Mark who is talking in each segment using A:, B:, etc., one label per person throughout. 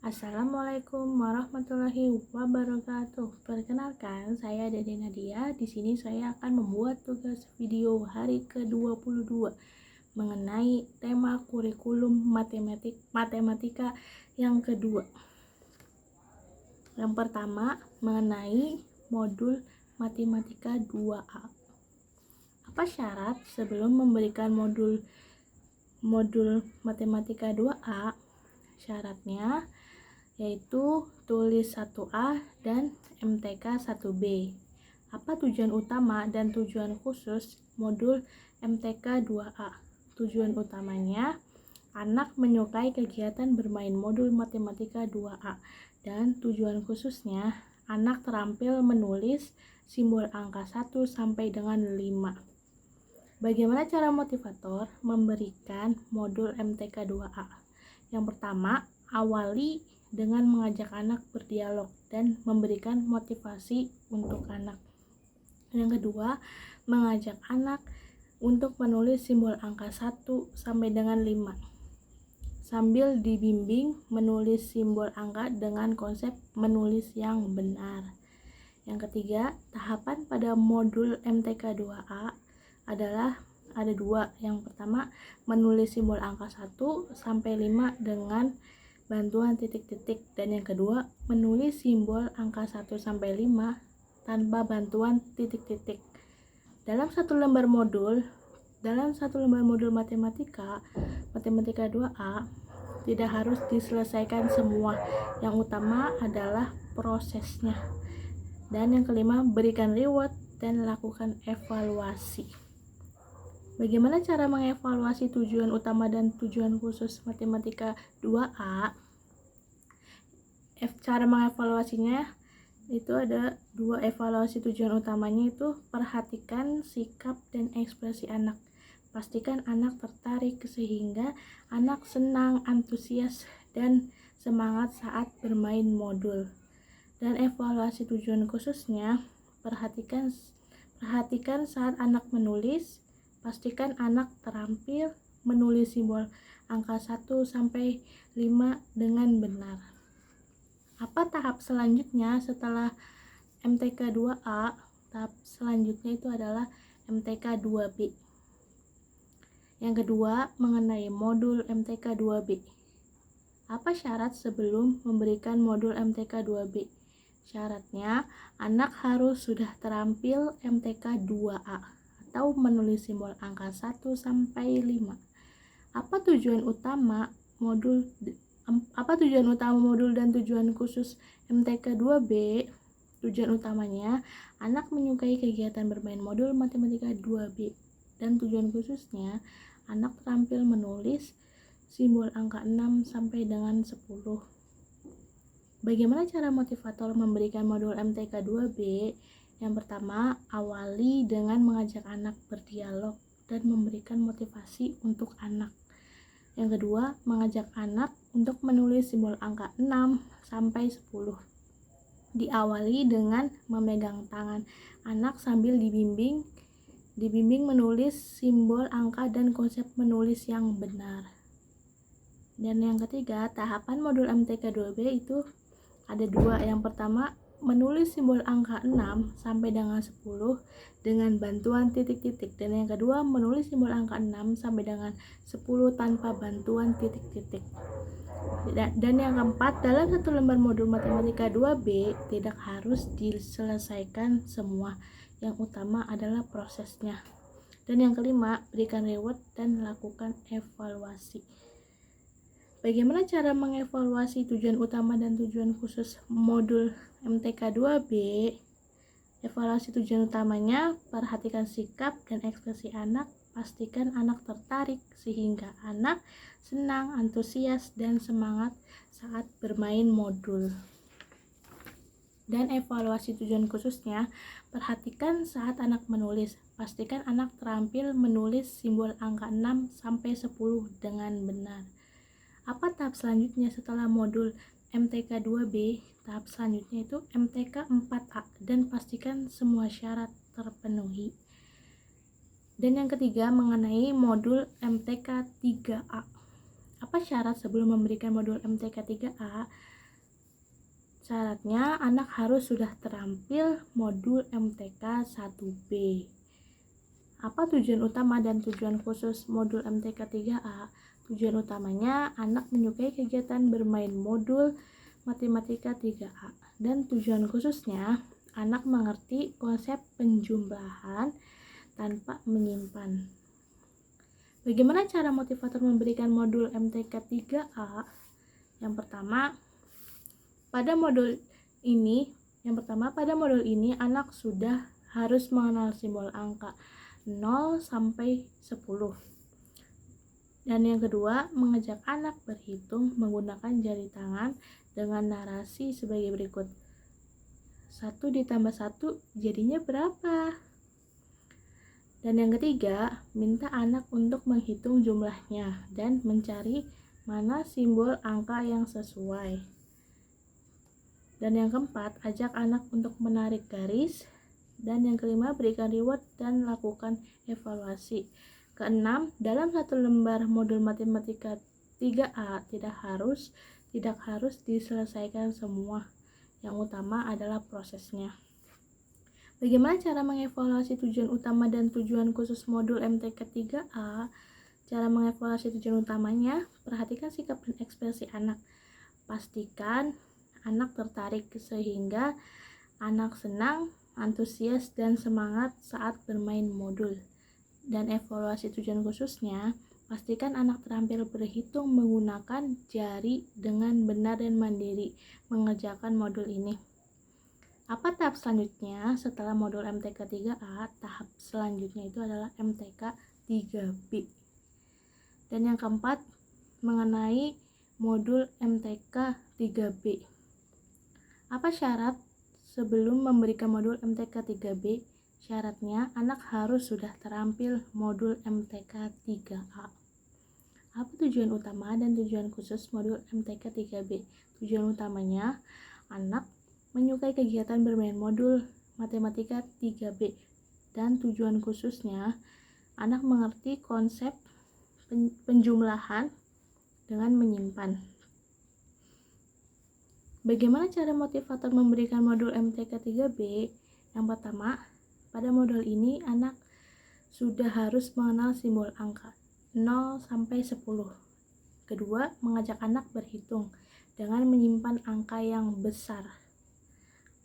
A: Assalamualaikum warahmatullahi wabarakatuh. Perkenalkan, saya Dede Nadia. Di sini saya akan membuat tugas video hari ke-22 mengenai tema kurikulum matematika yang kedua. Yang pertama, mengenai modul matematika 2A. Apa syarat sebelum memberikan modul matematika 2A? Syaratnya yaitu tulis 1A dan MTK 1B. Apa tujuan utama dan tujuan khusus modul MTK 2A? Tujuan utamanya, anak menyukai kegiatan bermain modul matematika 2A, dan tujuan khususnya, anak terampil menulis simbol angka 1 sampai dengan 5. Bagaimana cara motivator memberikan modul MTK 2A? Yang pertama, awali dengan mengajak anak berdialog dan memberikan motivasi untuk anak. Yang kedua, mengajak anak untuk menulis simbol angka 1 sampai dengan 5 sambil dibimbing menulis simbol angka dengan konsep menulis yang benar. Yang ketiga, tahapan pada modul MTK 2A adalah ada dua. Yang pertama, menulis simbol angka 1 sampai 5 dengan bantuan titik-titik, dan yang kedua, menulis simbol angka 1 sampai 5 tanpa bantuan titik-titik. Dalam satu lembar modul matematika 2A tidak harus diselesaikan semua. Yang utama adalah prosesnya. Dan yang kelima, berikan reward dan lakukan evaluasi. Bagaimana cara mengevaluasi tujuan utama dan tujuan khusus matematika 2A? Cara mengevaluasinya itu ada dua. Evaluasi tujuan utamanya itu perhatikan sikap dan ekspresi anak. Pastikan anak tertarik sehingga anak senang, antusias, dan semangat saat bermain modul. Dan evaluasi tujuan khususnya, perhatikan saat anak menulis. Pastikan anak terampil menulis simbol angka 1 sampai 5 dengan benar. Apa tahap selanjutnya setelah MTK 2A? Tahap selanjutnya itu adalah MTK 2B. Yang kedua, mengenai modul MTK 2B. Apa syarat sebelum memberikan modul MTK 2B? Syaratnya, anak harus sudah terampil MTK 2A atau menulis simbol angka 1 sampai 5. Apa tujuan utama modul dan tujuan khusus MTK 2B? Tujuan utamanya, anak menyukai kegiatan bermain modul matematika 2B, dan tujuan khususnya, anak terampil menulis simbol angka 6 sampai dengan 10. Bagaimana cara motivator memberikan modul MTK 2B? Yang pertama, awali dengan mengajak anak berdialog dan memberikan motivasi untuk anak. Yang kedua, mengajak anak untuk menulis simbol angka 6 sampai 10. Diawali dengan memegang tangan anak sambil dibimbing menulis simbol angka dan konsep menulis yang benar. Dan yang ketiga, tahapan modul MTK 2B itu ada dua. Yang pertama, menulis simbol angka 6 sampai dengan 10 dengan bantuan titik-titik, dan yang kedua, menulis simbol angka 6 sampai dengan 10 tanpa bantuan titik-titik. Dan yang keempat, dalam satu lembar modul matematika 2B tidak harus diselesaikan semua. Yang utama adalah prosesnya. Dan yang kelima, berikan reward dan lakukan evaluasi. Bagaimana cara mengevaluasi tujuan utama dan tujuan khusus modul MTK 2B? Evaluasi tujuan utamanya, perhatikan sikap dan ekspresi anak. Pastikan anak tertarik sehingga anak senang, antusias, dan semangat saat bermain modul. Dan evaluasi tujuan khususnya, perhatikan saat anak menulis. Pastikan anak terampil menulis simbol angka 6 sampai 10 dengan benar. Apa tahap selanjutnya setelah modul MTK 2B? Tahap selanjutnya itu MTK 4A, dan pastikan semua syarat terpenuhi. Dan yang ketiga, mengenai modul MTK 3A. Apa Apa syarat sebelum memberikan modul MTK 3A? Syaratnya anak harus sudah terampil modul MTK 1B. Apa tujuan utama dan tujuan khusus modul MTK 3A? Tujuan utamanya anak menyukai kegiatan bermain modul matematika 3A. Dan tujuan khususnya anak mengerti konsep penjumlahan tanpa menyimpan. Bagaimana cara motivator memberikan modul MTK 3A? Yang pertama, pada modul ini anak sudah harus mengenal simbol angka 0 sampai 10. Dan yang kedua, mengajak anak berhitung menggunakan jari tangan dengan narasi sebagai berikut. 1 ditambah 1 jadinya berapa? Dan yang ketiga, minta anak untuk menghitung jumlahnya dan mencari mana simbol angka yang sesuai. Dan yang keempat, ajak anak untuk menarik garis. Dan yang kelima, berikan reward dan lakukan evaluasi. Keenam, dalam satu lembar modul matematika 3A tidak harus diselesaikan semua. Yang utama adalah prosesnya. Bagaimana cara mengevaluasi tujuan utama dan tujuan khusus modul MTK 3A? Cara mengevaluasi tujuan utamanya, perhatikan sikap dan ekspresi anak. Pastikan anak tertarik sehingga anak senang, antusias, dan semangat saat bermain modul. Dan evaluasi tujuan khususnya, pastikan anak terampil berhitung menggunakan jari dengan benar dan mandiri mengerjakan modul ini. Apa tahap selanjutnya setelah modul MTK 3A? Tahap selanjutnya itu adalah MTK 3B. Dan yang keempat, mengenai modul MTK 3B. Apa syarat sebelum memberikan modul MTK 3B? Syaratnya anak harus sudah terampil modul MTK 3A. Apa tujuan utama dan tujuan khusus modul MTK 3B? Tujuan utamanya, anak menyukai kegiatan bermain modul matematika 3B. Dan tujuan khususnya, anak mengerti konsep penjumlahan dengan menyimpan. Bagaimana cara motivator memberikan modul MTK 3B? Yang pertama, pada modul ini anak sudah harus mengenal simbol angka 0 sampai 10. Kedua, mengajak anak berhitung dengan menyimpan angka yang besar.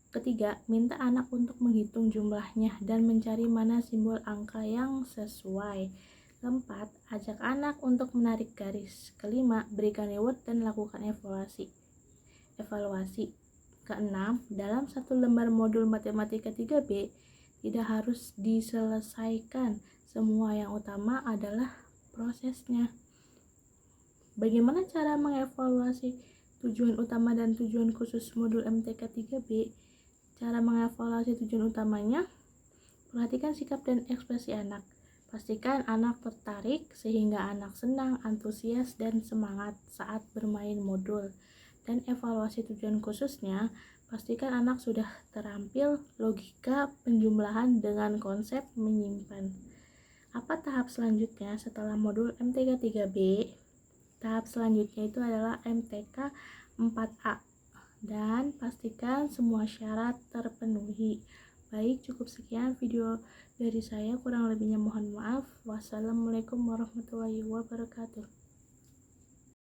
A: Ketiga, minta anak untuk menghitung jumlahnya dan mencari mana simbol angka yang sesuai. Keempat, ajak anak untuk menarik garis. Kelima, berikan reward dan lakukan evaluasi. Keenam, dalam satu lembar modul matematika 3B tidak harus diselesaikan semua, yang utama adalah prosesnya. Bagaimana cara mengevaluasi tujuan utama dan tujuan khusus modul MTK 3B? Cara mengevaluasi tujuan utamanya, perhatikan sikap dan ekspresi anak. Pastikan anak tertarik sehingga anak senang, antusias, dan semangat saat bermain modul. Dan evaluasi tujuan khususnya, pastikan anak sudah terampil logika penjumlahan dengan konsep menyimpan. Apa tahap selanjutnya setelah modul MTK 3B? Tahap selanjutnya itu adalah MTK 4A. Dan pastikan semua syarat terpenuhi. Baik, cukup sekian video dari saya, kurang lebihnya mohon maaf. Wassalamualaikum warahmatullahi wabarakatuh.